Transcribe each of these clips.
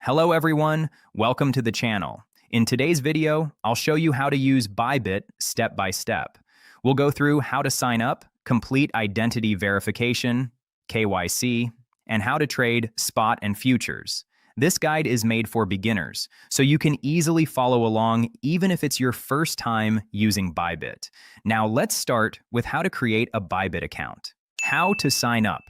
Hello everyone, welcome to the channel. In today's video, I'll show you how to use Bybit step by step. We'll go through how to sign up, complete identity verification, KYC, and how to trade spot and futures. This guide is made for beginners, so you can easily follow along even if it's your first time using Bybit. Now let's start with how to create a Bybit account. How to sign up.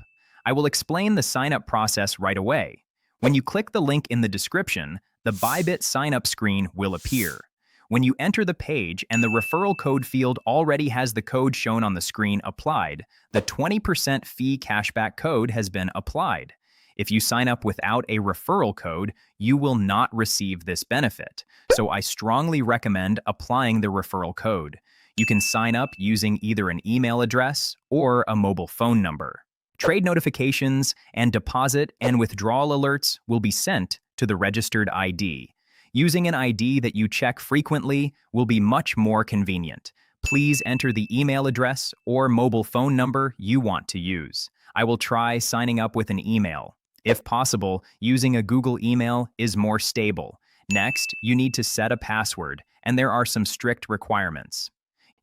I will explain the sign up process right away. When you click the link in the description, the Bybit sign-up screen will appear. When you enter the page and the referral code field already has the code shown on the screen applied, the 20% fee cashback code has been applied. If you sign up without a referral code, you will not receive this benefit. So I strongly recommend applying the referral code. You can sign up using either an email address or a mobile phone number. Trade notifications and deposit and withdrawal alerts will be sent to the registered ID. Using an ID that you check frequently will be much more convenient. Please enter the email address or mobile phone number you want to use. I will try signing up with an email. If possible, using a Google email is more stable. Next, you need to set a password, and there are some strict requirements.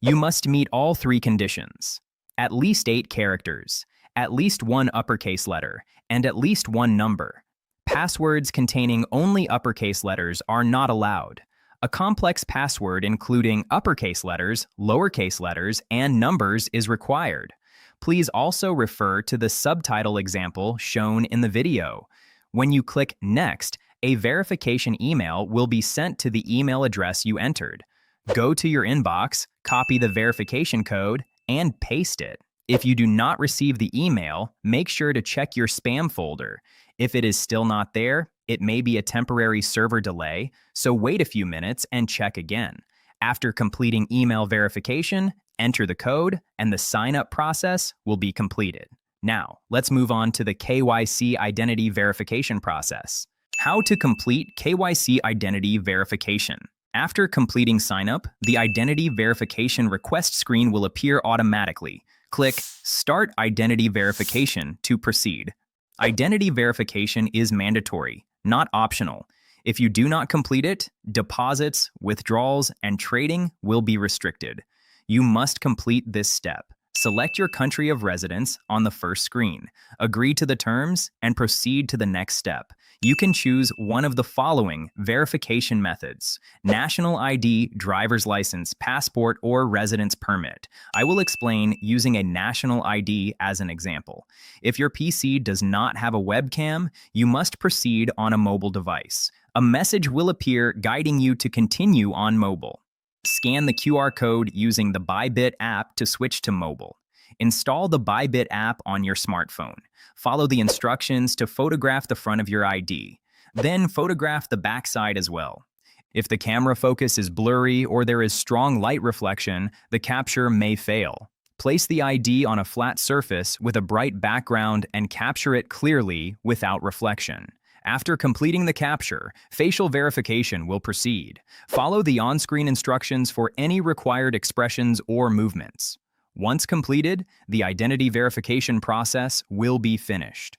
You must meet all three conditions: at least 8 characters, at least 1 uppercase letter, and at least 1 number. Passwords containing only uppercase letters are not allowed. A complex password including uppercase letters, lowercase letters, and numbers is required. Please also refer to the subtitle example shown in the video. When you click Next, a verification email will be sent to the email address you entered. Go to your inbox, copy the verification code, and paste it. If you do not receive the email, make sure to check your spam folder. If it is still not there, it may be a temporary server delay, so wait a few minutes and check again. After completing email verification, enter the code, and the sign-up process will be completed. Now, let's move on to the KYC identity verification process. How to complete KYC identity verification. After completing sign-up, the identity verification request screen will appear automatically. Click Start Identity Verification to proceed. Identity verification is mandatory, not optional. If you do not complete it, deposits, withdrawals, and trading will be restricted. You must complete this step. Select your country of residence on the first screen, agree to the terms, and proceed to the next step. You can choose one of the following verification methods: national ID, driver's license, passport, or residence permit. I will explain using a national ID as an example. If your PC does not have a webcam, you must proceed on a mobile device. A message will appear guiding you to continue on mobile. Scan the QR code using the Bybit app to switch to mobile. Install the Bybit app on your smartphone. Follow the instructions to photograph the front of your ID. Then photograph the back side as well. If the camera focus is blurry or there is strong light reflection, the capture may fail. Place the ID on a flat surface with a bright background and capture it clearly without reflection. After completing the capture, facial verification will proceed. Follow the on-screen instructions for any required expressions or movements. Once completed, the identity verification process will be finished.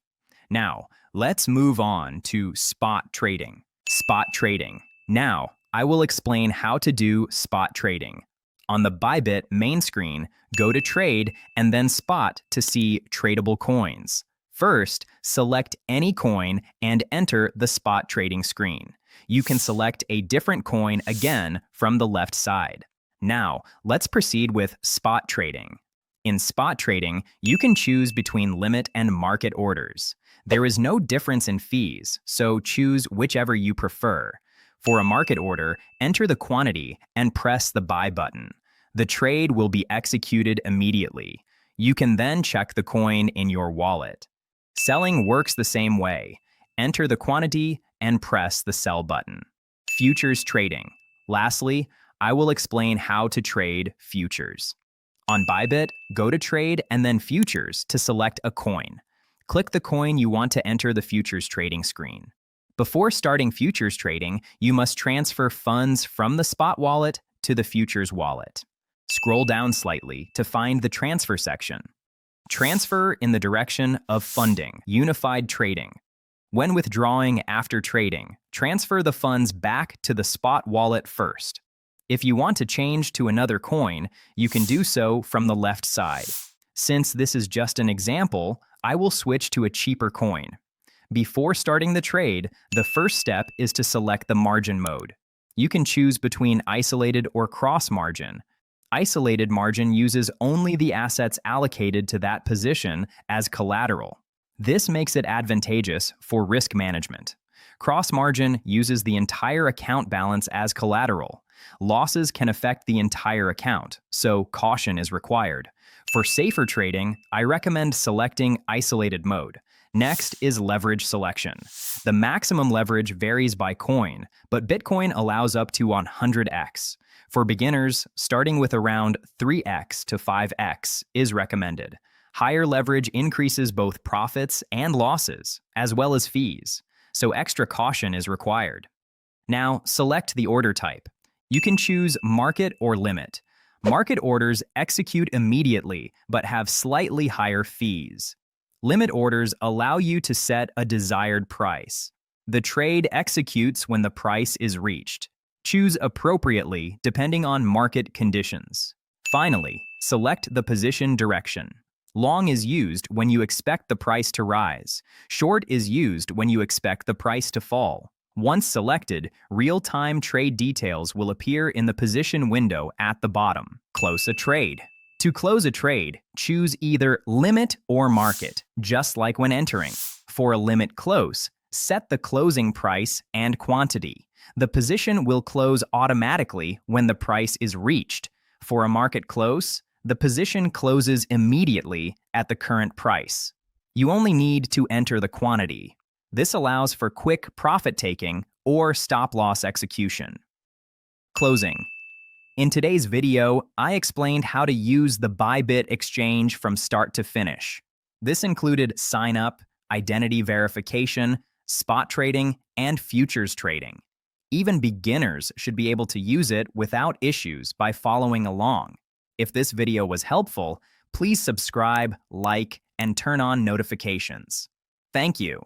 Now, let's move on to spot trading. Spot trading. Now, I will explain how to do spot trading. On the Bybit main screen, go to Trade and then Spot to see tradable coins. First, select any coin and enter the spot trading screen. You can select a different coin again from the left side. Now, let's proceed with spot trading. In spot trading, you can choose between limit and market orders. There is no difference in fees, so choose whichever you prefer. For a market order, enter the quantity and press the buy button. The trade will be executed immediately. You can then check the coin in your wallet. Selling works the same way. Enter the quantity and press the sell button. Futures trading. Lastly, I will explain how to trade futures. On Bybit, go to Trade and then Futures to select a coin. Click the coin you want to enter the futures trading screen. Before starting futures trading, you must transfer funds from the spot wallet to the futures wallet. Scroll down slightly to find the transfer section. Transfer in the direction of funding, unified trading. When withdrawing after trading, transfer the funds back to the spot wallet first. If you want to change to another coin, you can do so from the left side. Since this is just an example, I will switch to a cheaper coin. Before starting the trade, the first step is to select the margin mode. You can choose between isolated or cross margin. Isolated margin uses only the assets allocated to that position as collateral. This makes it advantageous for risk management. Cross margin uses the entire account balance as collateral. Losses can affect the entire account, so caution is required. For safer trading, I recommend selecting isolated mode. Next is leverage selection. The maximum leverage varies by coin, but Bitcoin allows up to 100x. For beginners, starting with around 3x to 5x is recommended. Higher leverage increases both profits and losses, as well as fees, so extra caution is required. Now, select the order type. You can choose market or limit. Market orders execute immediately, but have slightly higher fees. Limit orders allow you to set a desired price. The trade executes when the price is reached. Choose appropriately depending on market conditions. Finally, select the position direction. Long is used when you expect the price to rise. Short is used when you expect the price to fall. Once selected, real-time trade details will appear in the position window at the bottom. Close a trade. To close a trade, choose either limit or market, just like when entering. For a limit close, set the closing price and quantity. The position will close automatically when the price is reached. For a market close, the position closes immediately at the current price. You only need to enter the quantity. This allows for quick profit-taking or stop-loss execution. Closing. In today's video, I explained how to use the Bybit exchange from start to finish. This included sign-up, identity verification, spot trading, and futures trading. Even beginners should be able to use it without issues by following along. If this video was helpful, please subscribe, like, and turn on notifications. Thank you.